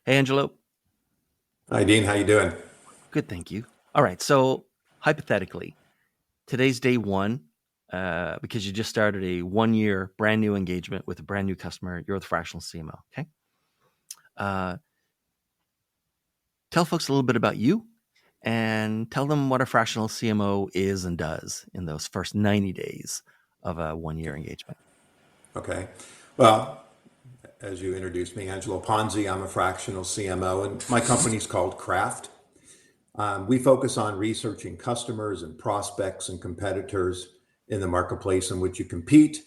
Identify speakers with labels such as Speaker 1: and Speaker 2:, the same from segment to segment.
Speaker 1: Hey, Angelo.
Speaker 2: Hi, Dean. How you doing?
Speaker 1: Good, thank you. All right. So, hypothetically, today's day one, because you just started a 1 year brand new engagement with a brand new customer. You're the fractional CMO. Okay. Uh, Tell folks a little bit about you and tell them what a fractional CMO is and does in those first 90 days of a 1 year engagement.
Speaker 2: Okay. Well, as you introduced me, Angelo Ponzi, I'm a fractional CMO, and my company's called Craft. We focus on researching customers and prospects and competitors in the marketplace in which you compete.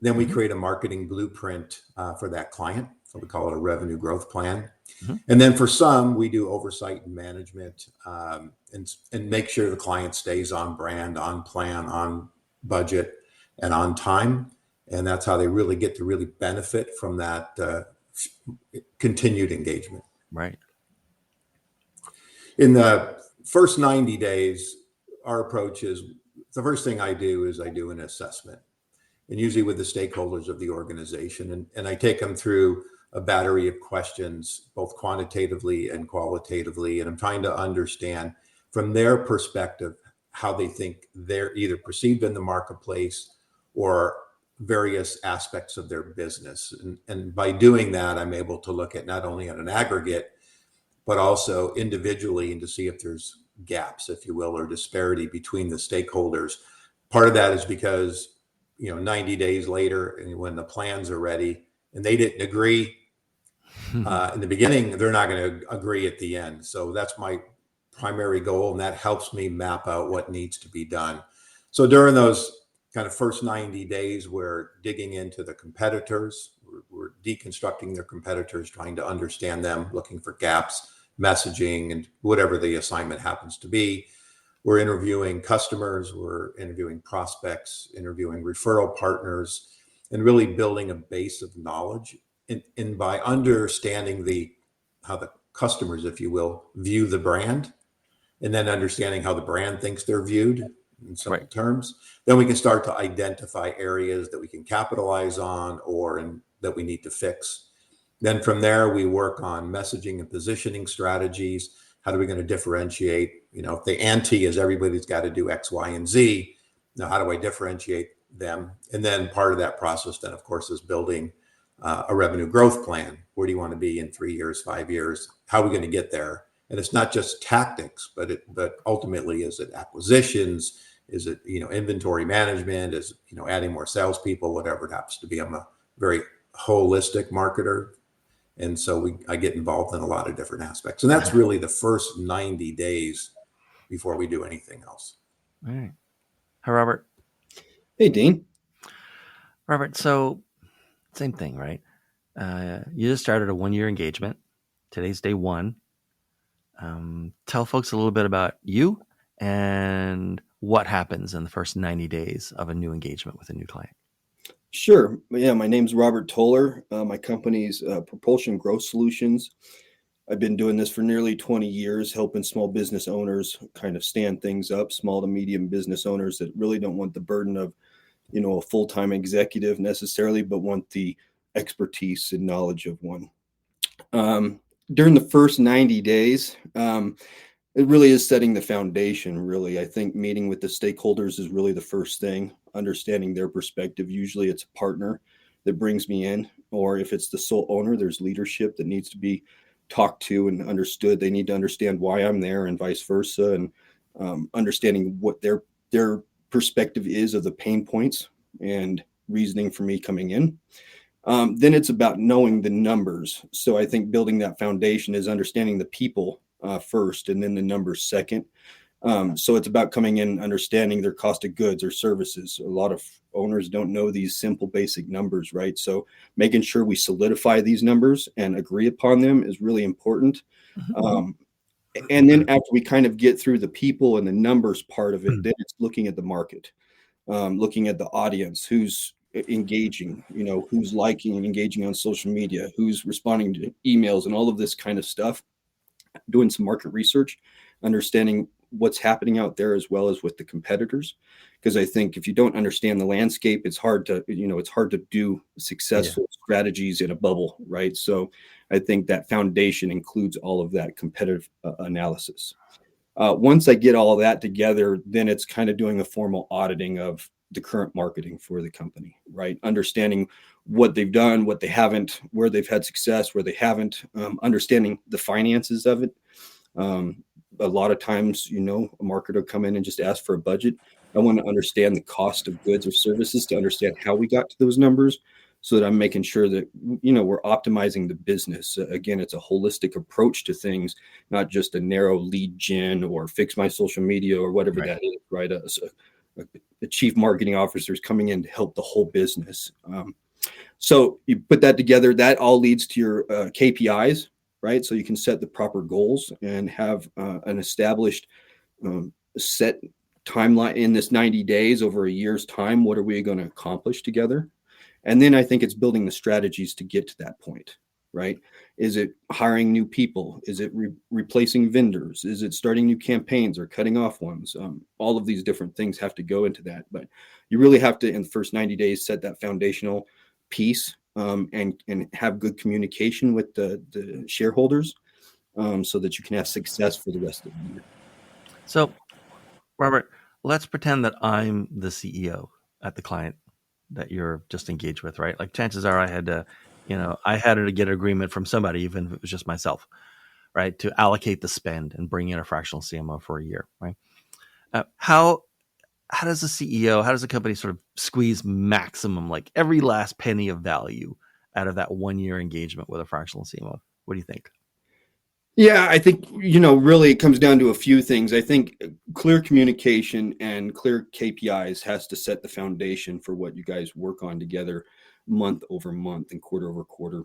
Speaker 2: Then we
Speaker 1: Mm-hmm.
Speaker 2: create a marketing blueprint for that client. So we call it a revenue growth plan.
Speaker 1: Mm-hmm.
Speaker 2: And then for some, we do oversight and management and make sure the client stays on brand, on plan, on budget, and on time. And that's how they really get to really benefit from that continued engagement.
Speaker 1: Right.
Speaker 2: In the first 90 days, our approach is the first thing I do is I do an assessment, and usually with the stakeholders of the organization. And I take them through a battery of questions, both quantitatively and qualitatively. And I'm trying to understand from their perspective how they think they're either perceived in the marketplace or various aspects of their business. And by doing that, I'm able to look at not only at an aggregate, but also individually and to see if there's gaps, if you will, or disparity between the stakeholders. Part of that is because 90 days later, and when the plans are ready and they didn't agree in the beginning, they're not going to agree at the end. So that's my primary goal, and that helps me map out what needs to be done. So during those kind of first 90 days, we're digging into the competitors, we're deconstructing their competitors, trying to understand them, looking for gaps, messaging, and whatever the assignment happens to be. We're interviewing customers, we're interviewing prospects, interviewing referral partners, and really building a base of knowledge. And by understanding how the customers, if you will, view the brand, and then understanding how the brand thinks they're viewed in simple
Speaker 1: Right.
Speaker 2: terms, then we can start to identify areas that we can capitalize on that we need to fix. Then from there, we work on messaging and positioning strategies. How are we going to differentiate? If the ante is everybody's got to do X, Y, and Z, now how do I differentiate them? And then part of that process, then of course, is building a revenue growth plan. Where do you want to be in 3 years, 5 years? How are we going to get there? And it's not just tactics, but ultimately, is it acquisitions? Is it inventory management? Is it adding more salespeople? Whatever it happens to be. I'm a very holistic marketer, and so I get involved in a lot of different aspects. And that's really the first 90 days before we do anything else.
Speaker 1: All right. Hi, Robert.
Speaker 3: Hey, Dean.
Speaker 1: Robert, so same thing, right? You just started a 1 year engagement. Today's day one. Tell folks a little bit about you and what happens in the first 90 days of a new engagement with a new client.
Speaker 3: Sure. Yeah, my name's Robert Toler. My company's Propulsion Growth Solutions. I've been doing this for nearly 20 years, helping small business owners kind of stand things up, small to medium business owners that really don't want the burden of, a full-time executive necessarily, but want the expertise and knowledge of one. During the first 90 days, it really is setting the foundation, really. I think meeting with the stakeholders is really the first thing, understanding their perspective. Usually it's a partner that brings me in, or if it's the sole owner, there's leadership that needs to be talked to and understood. They need to understand why I'm there and vice versa, and understanding what their perspective is of the pain points and reasoning for me coming in. Then it's about knowing the numbers. So I think building that foundation is understanding the people first, and then the numbers second. So it's about coming in, understanding their cost of goods or services. A lot of owners don't know these simple, basic numbers, right? So making sure we solidify these numbers and agree upon them is really important.
Speaker 1: Mm-hmm.
Speaker 3: And then after we kind of get through the people and the numbers part of it, then it's looking at the market, looking at the audience, who's engaging, who's liking and engaging on social media, who's responding to emails and all of this kind of stuff, doing some market research, understanding what's happening out there as well as with the competitors. Because I think if you don't understand the landscape, it's hard to do
Speaker 1: Yeah.
Speaker 3: successful strategies in a bubble, right? So I think that foundation includes all of that competitive analysis. Once I get all of that together, then it's kind of doing a formal auditing of the current marketing for the company, right? Understanding what they've done, what they haven't, where they've had success, where they haven't, understanding the finances of it. A lot of times, a marketer will come in and just ask for a budget. I want to understand the cost of goods or services to understand how we got to those numbers so that I'm making sure that, we're optimizing the business. Again, it's a holistic approach to things, not just a narrow lead gen or fix my social media or whatever
Speaker 1: Right.
Speaker 3: that is, right? A chief marketing officer is coming in to help the whole business. So you put that together, that all leads to your KPIs, right? So you can set the proper goals and have an established set timeline in this 90 days over a year's time. What are we going to accomplish together? And then I think it's building the strategies to get to that point, right? Is it hiring new people? Is it replacing vendors? Is it starting new campaigns or cutting off ones? All of these different things have to go into that. But you really have to, in the first 90 days, set that foundational piece and have good communication with the shareholders so that you can have success for the rest of the year.
Speaker 1: So, Robert, let's pretend that I'm the CEO at the client that you're just engaged with, right? Like chances are I had to get an agreement from somebody, even if it was just myself, right, to allocate the spend and bring in a fractional CMO for a year, right? How does the CEO, how does the company sort of squeeze maximum, like every last penny of value out of that 1 year engagement with a fractional CMO? What do you think?
Speaker 3: Yeah, I think, really it comes down to a few things. I think clear communication and clear KPIs has to set the foundation for what you guys work on together month over month and quarter over quarter.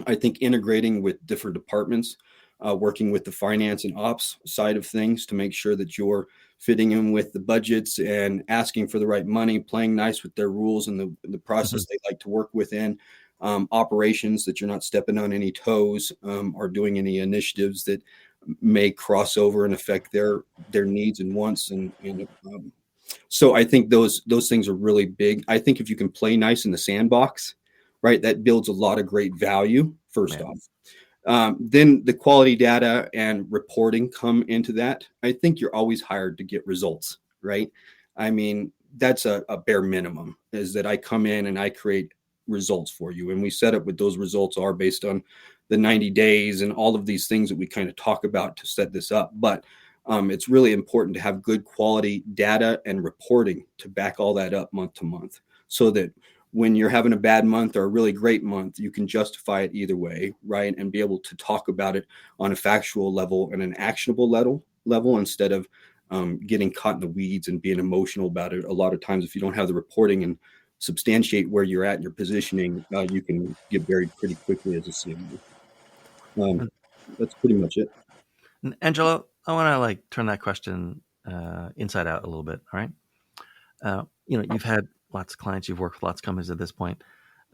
Speaker 3: I think integrating with different departments, working with the finance and ops side of things to make sure that you're fitting in with the budgets and asking for the right money, playing nice with their rules and the process they like to work within. Operations, that you're not stepping on any toes or doing any initiatives that may cross over and affect their needs and wants. So I think those things are really big. I think if you can play nice in the sandbox, right, that builds a lot of great value, first
Speaker 1: Yeah.
Speaker 3: off. Then the quality data and reporting come into that. I think you're always hired to get results, right? I mean, that's a bare minimum, is that I come in and I create results for you. And we set up what those results are based on the 90 days and all of these things that we kind of talk about to set this up. But it's really important to have good quality data and reporting to back all that up month to month, so that when you're having a bad month or a really great month, you can justify it either way, right? And be able to talk about it on a factual level and an actionable level instead of getting caught in the weeds and being emotional about it. A lot of times, if you don't have the reporting and substantiate where you're at in your positioning, you can get buried pretty quickly as a CMO. That's pretty much it.
Speaker 1: And Angelo, I want to turn that question inside out a little bit. All right. You've had lots of clients, you've worked with lots of companies at this point.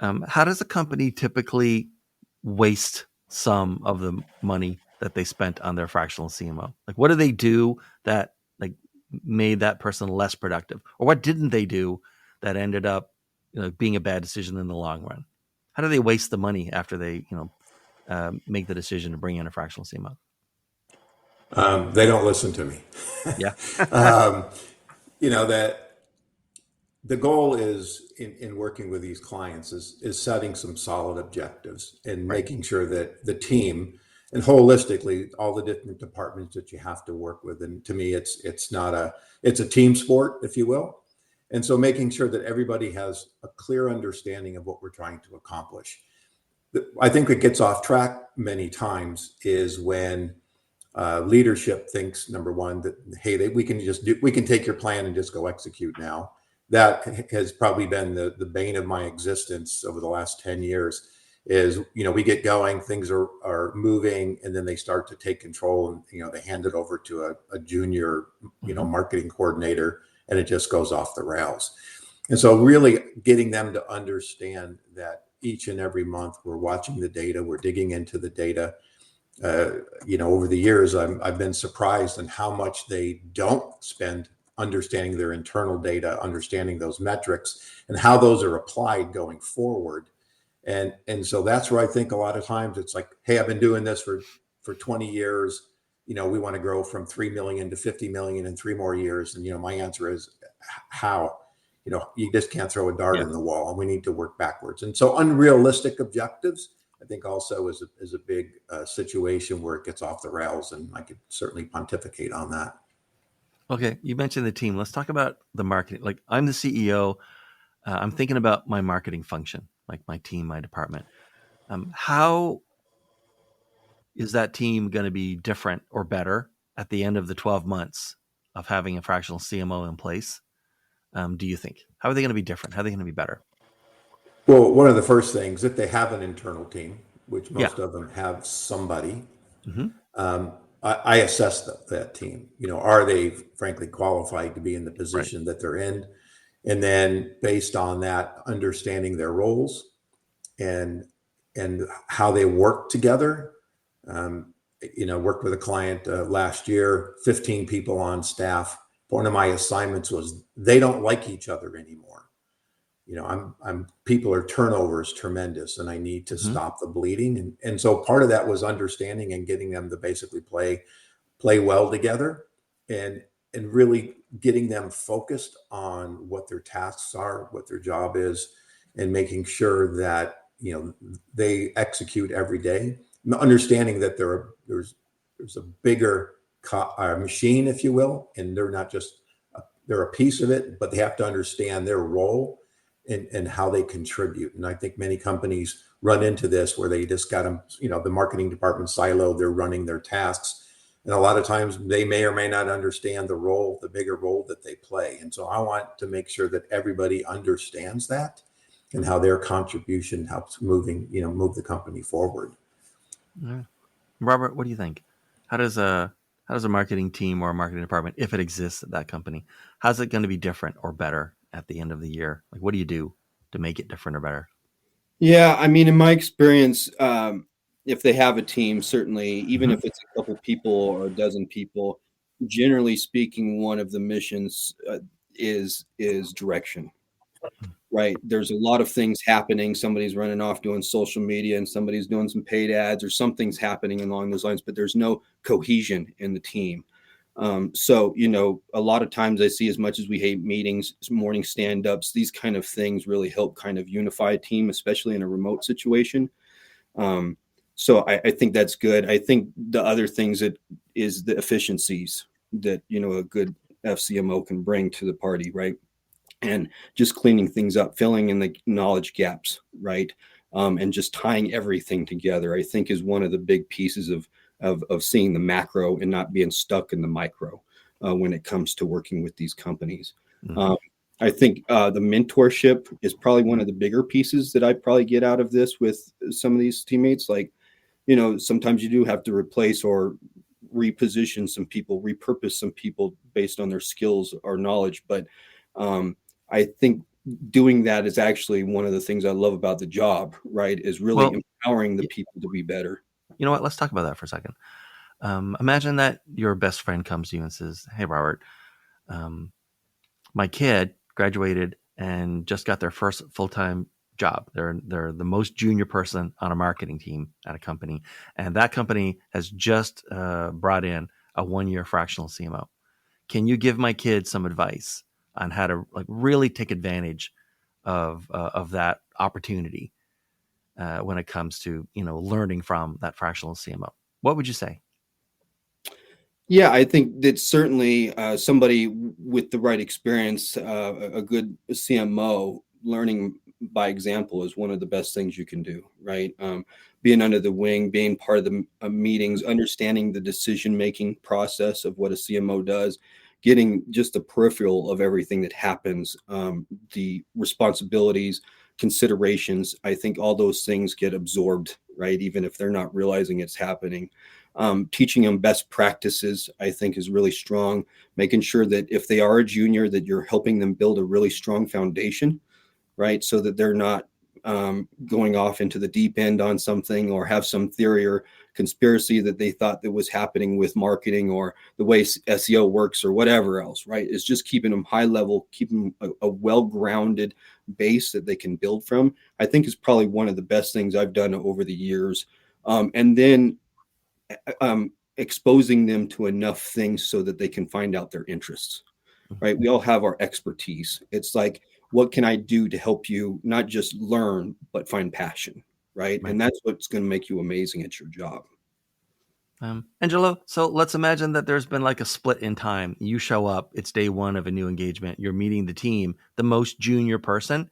Speaker 1: How does a company typically waste some of the money that they spent on their fractional CMO? Like, what do they do that made that person less productive, or what didn't they do that ended up being a bad decision in the long run? How do they waste the money after they make the decision to bring in a fractional CMO?
Speaker 2: They don't listen to me.
Speaker 1: Yeah.
Speaker 2: That the goal is in working with these clients is setting some solid objectives and
Speaker 1: Right.
Speaker 2: making sure that the team and holistically all the different departments that you have to work with. And to me, it's a team sport, if you will. And so making sure that everybody has a clear understanding of what we're trying to accomplish. I think what gets off track many times is when leadership thinks, number one, that hey, we can take your plan and just go execute now. That has probably been the bane of my existence over the last 10 years. Is we get going, things are moving, and then they start to take control, and they hand it over to a junior marketing coordinator, and it just goes off the rails. And so really getting them to understand that each and every month we're watching the data, we're digging into the data, Over the years, I've been surprised in how much they don't spend understanding their internal data, understanding those metrics, and how those are applied going forward. And so that's where I think a lot of times it's like, hey, I've been doing this for 20 years. We want to grow from 3 million to 50 million in 3 more years. And my answer is how. You just can't throw a dart
Speaker 1: Yeah.
Speaker 2: in the wall, and we need to work backwards. And so unrealistic objectives, I think, also is a big situation where it gets off the rails, and I could certainly pontificate on that.
Speaker 1: Okay, you mentioned the team. Let's talk about the marketing. Like, I'm the CEO. I'm thinking about my marketing function, like my team, my department. How is that team going to be different or better at the end of the 12 months of having a fractional CMO in place? Do you think? How are they going to be different? How are they going to be better?
Speaker 2: Well, one of the first things, if they have an internal team, which
Speaker 1: Yeah.
Speaker 2: most of them have somebody,
Speaker 1: Mm-hmm.
Speaker 2: I assess that team. Are they frankly qualified to be in the
Speaker 1: Right.
Speaker 2: position that they're in? And then based on that, understanding their roles and how they work together. Worked with a client last year, 15 people on staff. One of my assignments was they don't like each other anymore. I'm people are turnover is tremendous, and I need to
Speaker 1: Mm-hmm.
Speaker 2: stop the bleeding. And so part of that was understanding and getting them to basically play well together, and really getting them focused on what their tasks are, what their job is, and making sure that they execute every day, understanding that there's a bigger machine, if you will, and they're not just they're a piece of it, but they have to understand their role and how they contribute. And I think many companies run into this where they just got them, the marketing department silo, they're running their tasks. And a lot of times they may or may not understand the bigger role that they play. And so I want to make sure that everybody understands that and how their contribution helps move the company forward.
Speaker 1: Yeah. Robert, what do you think? How does a marketing team or a marketing department, if it exists at that company, how's it going to be different or better at the end of the year? Like, what do you do to make it different or better?
Speaker 3: Yeah, I mean, in my experience, if they have a team, certainly, even
Speaker 1: Mm-hmm.
Speaker 3: if it's a couple people or a dozen people, generally speaking, one of the missions is direction. Right? There's a lot of things happening. Somebody's running off doing social media, and somebody's doing some paid ads, or something's happening along those lines. But there's no cohesion in the team. So, a lot of times I see, as much as we hate meetings, morning stand-ups, these kind of things really help kind of unify a team, especially in a remote situation. Um, so I think that's good. I think the other things that is the efficiencies that, a good FCMO can bring to the party, right? And just cleaning things up, filling in the knowledge gaps, right? And just tying everything together, I think, is one of the big pieces of seeing the macro and not being stuck in the micro when it comes to working with these companies.
Speaker 1: Mm-hmm.
Speaker 3: Um, I think the mentorship is probably one of the bigger pieces that I probably get out of this with some of these teammates. Like, sometimes you do have to replace or reposition some people, repurpose some people based on their skills or knowledge. But I think doing that is actually one of the things I love about the job, right? Is really
Speaker 1: Well,
Speaker 3: empowering the
Speaker 1: y-
Speaker 3: people to be better.
Speaker 1: you know what? Let's talk about that for a second. Imagine that your best friend comes to you and says, "Hey, Robert, um, my kid graduated and just got their first full time job. They're the most junior person on a marketing team at a company, and that company has just brought in a 1 year fractional CMO. Can you give my kid some advice on how to like really take advantage of that opportunity when it comes to learning from that fractional CMO? What would you say?"
Speaker 3: Yeah, I think that certainly somebody with the right experience, a good CMO, learning by example is one of the best things you can do, right? Being under the wing, being part of the meetings, understanding the decision-making process of what a CMO does, getting just the peripheral of everything that happens, the responsibilities, considerations. I think all those things get absorbed, right? Even if they're not realizing it's happening. Teaching them best practices, I think, is really strong. Making sure that if they are a junior, that you're helping them build a really strong foundation, right? So that they're not going off into the deep end on something, or have some theory or conspiracy that they thought that was happening with marketing or the way SEO works or whatever else, right? It's just keeping them high level, keeping a well-grounded base that they can build from, I think is probably one of the best things I've done over the years. And then exposing them to enough things so that they can find out their interests, right? We all have our expertise. It's like, what can I do to help you not just learn, but find passion, right?
Speaker 1: Right.
Speaker 3: And that's what's going to make you amazing at your job.
Speaker 1: Angelo, so let's imagine that there's been like a split in time. You show up, it's day one of a new engagement. You're meeting the team. The most junior person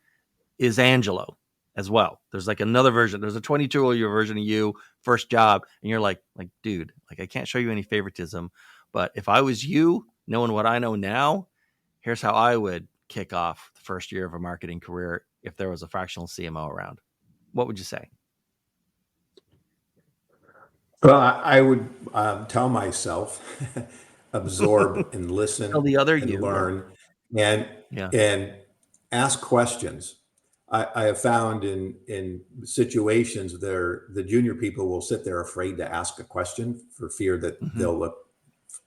Speaker 1: is Angelo as well. There's like another version. There's a 22-year version of you, first job, and you're like, dude, like I can't show you any favoritism, but if I was you, knowing what I know now, here's how I would kick off the first year of a marketing career if there was a fractional CMO around. What would you say?
Speaker 2: Well, I would tell myself, absorb and
Speaker 1: Tell
Speaker 2: listen
Speaker 1: the other
Speaker 2: and
Speaker 1: you,
Speaker 2: learn, and
Speaker 1: yeah.
Speaker 2: and ask questions. I have found in situations there, the junior people will sit there afraid to ask a question for fear that
Speaker 1: Mm-hmm.
Speaker 2: they'll look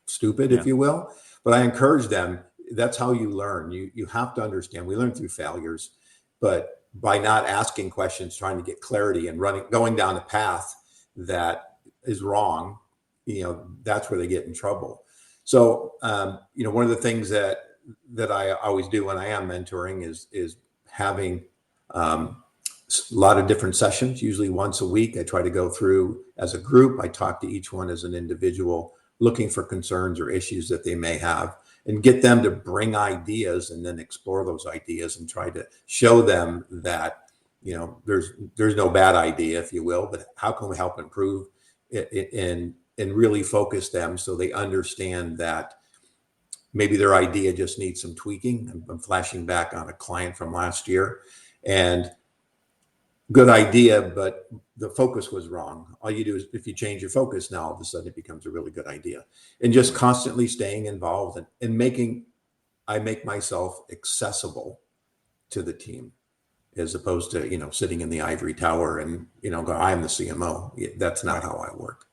Speaker 2: stupid,
Speaker 1: Yeah.
Speaker 2: if you will. But I encourage them. That's how you learn. You have to understand. We learn through failures, but by not asking questions, trying to get clarity and going down a path that is wrong, that's where they get in trouble. So, one of the things that I always do when I am mentoring is having a lot of different sessions, usually once a week. I try to go through as a group. I talk to each one as an individual, looking for concerns or issues that they may have, and get them to bring ideas and then explore those ideas and try to show them that, there's no bad idea, if you will, but how can we help improve it and really focus them so they understand that maybe their idea just needs some tweaking. I'm flashing back on a client from last year, and good idea, but the focus was wrong. All you do is, if you change your focus, now all of a sudden it becomes a really good idea. And just constantly staying involved and I make myself accessible to the team, as opposed to, sitting in the ivory tower and, go, I'm the CMO. That's not how I work.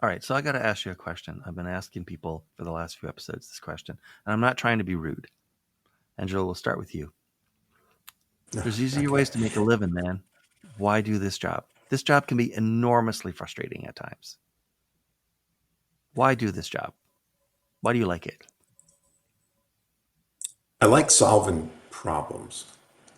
Speaker 1: All right, so I got to ask you a question. I've been asking people for the last few episodes this question, and I'm not trying to be rude. Angelo, we'll start with you. There's easier ways to make a living, man. Why do this job? This job can be enormously frustrating at times. Why do this job? Why do you like it?
Speaker 2: I like solving problems.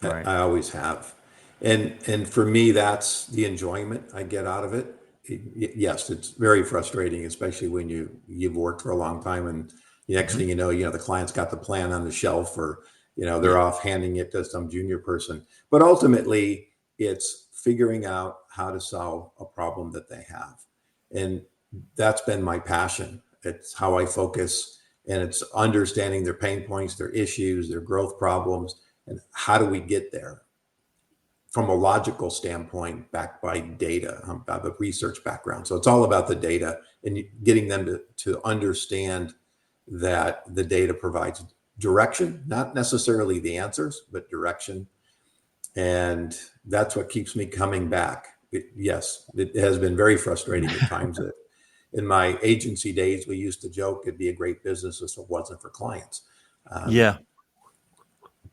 Speaker 1: Right.
Speaker 2: I always have. And for me, that's the enjoyment I get out of it. Yes, it's very frustrating, especially when you've worked for a long time, and the next thing you know, the client's got the plan on the shelf, or they're off handing it to some junior person. But ultimately, it's figuring out how to solve a problem that they have, and that's been my passion. It's how I focus, and it's understanding their pain points, their issues, their growth problems, and how do we get there from a logical standpoint, backed by data. I have a research background. So it's all about the data and getting them to understand that the data provides direction, not necessarily the answers, but direction. And that's what keeps me coming back. Yes, it has been very frustrating at times. In my agency days, we used to joke it'd be a great business if it wasn't for clients.
Speaker 1: Yeah.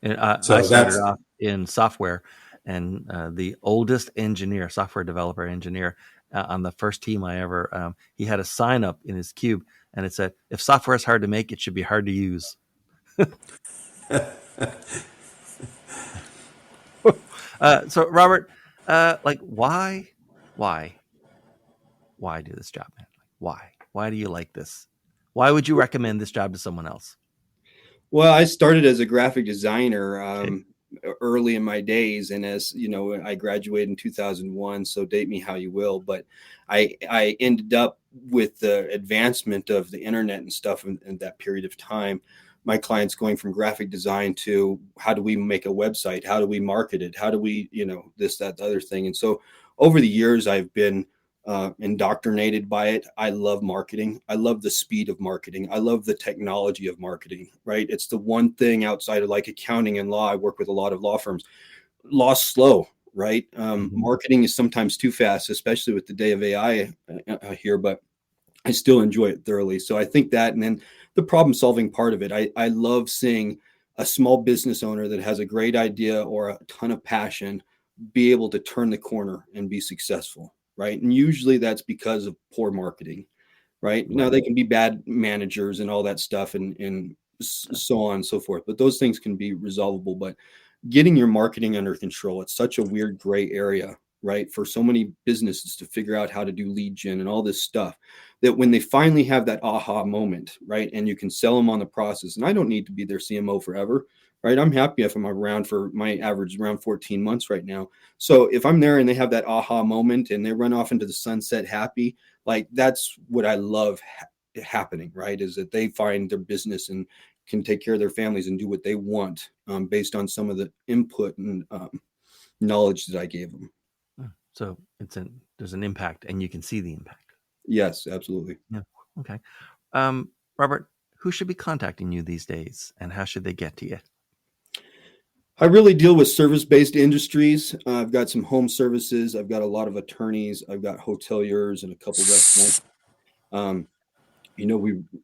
Speaker 1: And I started off in software, and the oldest software developer engineer on the first team I ever, he had a sign up in his cube, and it said, "If software is hard to make, it should be hard to use." So Robert, why do this job, man? Why do you like this? Why would you recommend this job to someone else?
Speaker 3: Well, I started as a graphic designer
Speaker 1: Okay.
Speaker 3: early in my days, and as you know, I graduated in 2001. So date me how you will, but I ended up with the advancement of the internet and stuff in that period of time. My clients going from graphic design to how do we make a website? How do we market it? How do we, this, that, the other thing? And so over the years, I've been indoctrinated by it. I love marketing. I love the speed of marketing. I love the technology of marketing, right? It's the one thing outside of like accounting and law. I work with a lot of law firms. lost slow, right?
Speaker 1: Mhm.
Speaker 3: Marketing is sometimes too fast, especially with the day of AI here, but I still enjoy it thoroughly. So I think that, and then the problem solving part of it, I love seeing a small business owner that has a great idea or a ton of passion be able to turn the corner and be successful, right? And usually that's because of poor marketing, right? Now
Speaker 1: Right.
Speaker 3: they can be bad managers and all that stuff and so on and so forth, but those things can be resolvable. But getting your marketing under control, it's such a weird gray area, right? For so many businesses to figure out how to do lead gen and all this stuff, that when they finally have that aha moment, right? And you can sell them on the process. And I don't need to be their CMO forever, right? I'm happy if I'm around for my average around 14 months right now. So if I'm there and they have that aha moment and they run off into the sunset happy, like that's what I love happening, right? Is that they find their business and can take care of their families and do what they want based on some of the input and knowledge that I gave them.
Speaker 1: So there's an impact, and you can see the impact.
Speaker 3: Yes, absolutely.
Speaker 1: Yeah. Okay. Robert, who should be contacting you these days, and how should they get to you?
Speaker 3: I really deal with service-based industries. I've got some home services. I've got a lot of attorneys. I've got hoteliers and a couple restaurants. Um,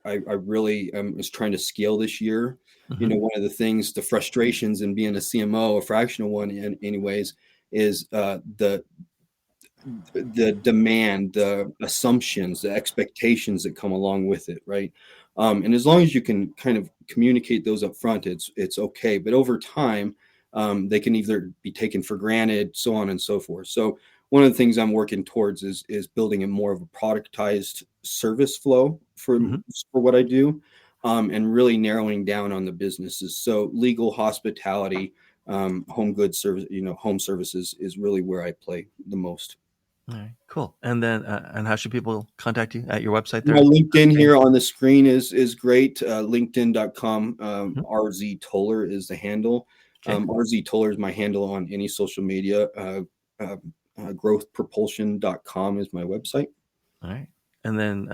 Speaker 3: I really was trying to scale this year.
Speaker 1: Mm-hmm.
Speaker 3: One of the things, the frustrations in being a CMO, a fractional one, anyways, is the demand, the assumptions, the expectations that come along with it, right? And as long as you can kind of communicate those up front, it's okay. But over time, they can either be taken for granted, so on and so forth. So one of the things I'm working towards is building a more of a productized service flow
Speaker 1: Mm-hmm.
Speaker 3: for what I do, and really narrowing down on the businesses. So legal, hospitality, home goods service, home services is really where I play the most.
Speaker 1: All right, cool. And then, and how should people contact you at your website
Speaker 3: My
Speaker 1: there?
Speaker 3: LinkedIn here on the screen is great. LinkedIn.com.
Speaker 1: Mhm.
Speaker 3: RZ Toler is the handle.
Speaker 1: Okay.
Speaker 3: RZ Toler is my handle on any social media. Growthpropulsion.com is my website.
Speaker 1: All right. And then,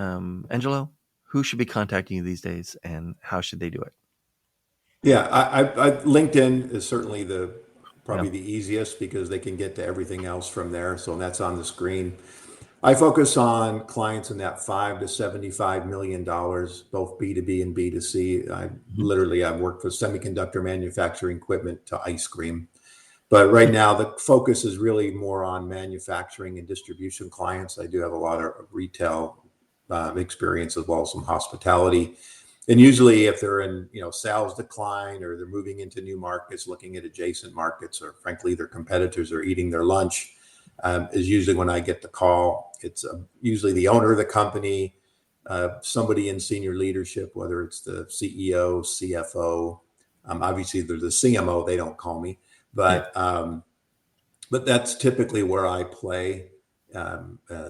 Speaker 1: Angelo, who should be contacting you these days, and how should they do it?
Speaker 2: Yeah, LinkedIn is certainly the
Speaker 1: Yeah.
Speaker 2: probably the easiest because they can get to everything else from there. So that's on the screen. I focus on clients in that $5 to $75 million, both B2B and B2C.
Speaker 1: Mhm.
Speaker 2: I've worked with semiconductor manufacturing equipment to ice cream. But right now, the focus is really more on manufacturing and distribution clients. I do have a lot of retail experience as well as some hospitality. And usually, if they're in sales decline or they're moving into new markets, looking at adjacent markets, or frankly their competitors are eating their lunch, is usually when I get the call. It's usually the owner of the company, somebody in senior leadership, whether it's the CEO, CFO. Obviously, they're the CMO. They don't call me,
Speaker 1: Yeah.
Speaker 2: but that's typically where I play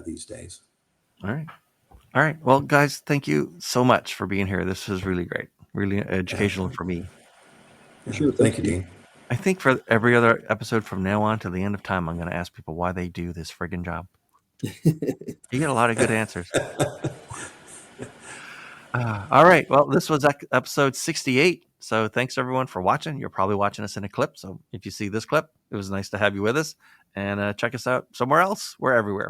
Speaker 2: these days.
Speaker 1: All right. All right. Well, guys, thank you so much for being here. This was really great, really
Speaker 2: Yeah,
Speaker 1: educational for me.
Speaker 3: For
Speaker 2: yeah.
Speaker 3: sure.
Speaker 2: Thank
Speaker 3: Thank
Speaker 2: you,
Speaker 3: you.
Speaker 2: Dean.
Speaker 1: I think for every other episode from now on to the end of time, I'm going to ask people why they do this friggin' job. You get a lot of good answers. All right. Well, this was episode 68. So thanks everyone for watching. You're probably watching us in a clip. So if you see this clip, it was nice to have you with us. And check us out somewhere else. We're everywhere.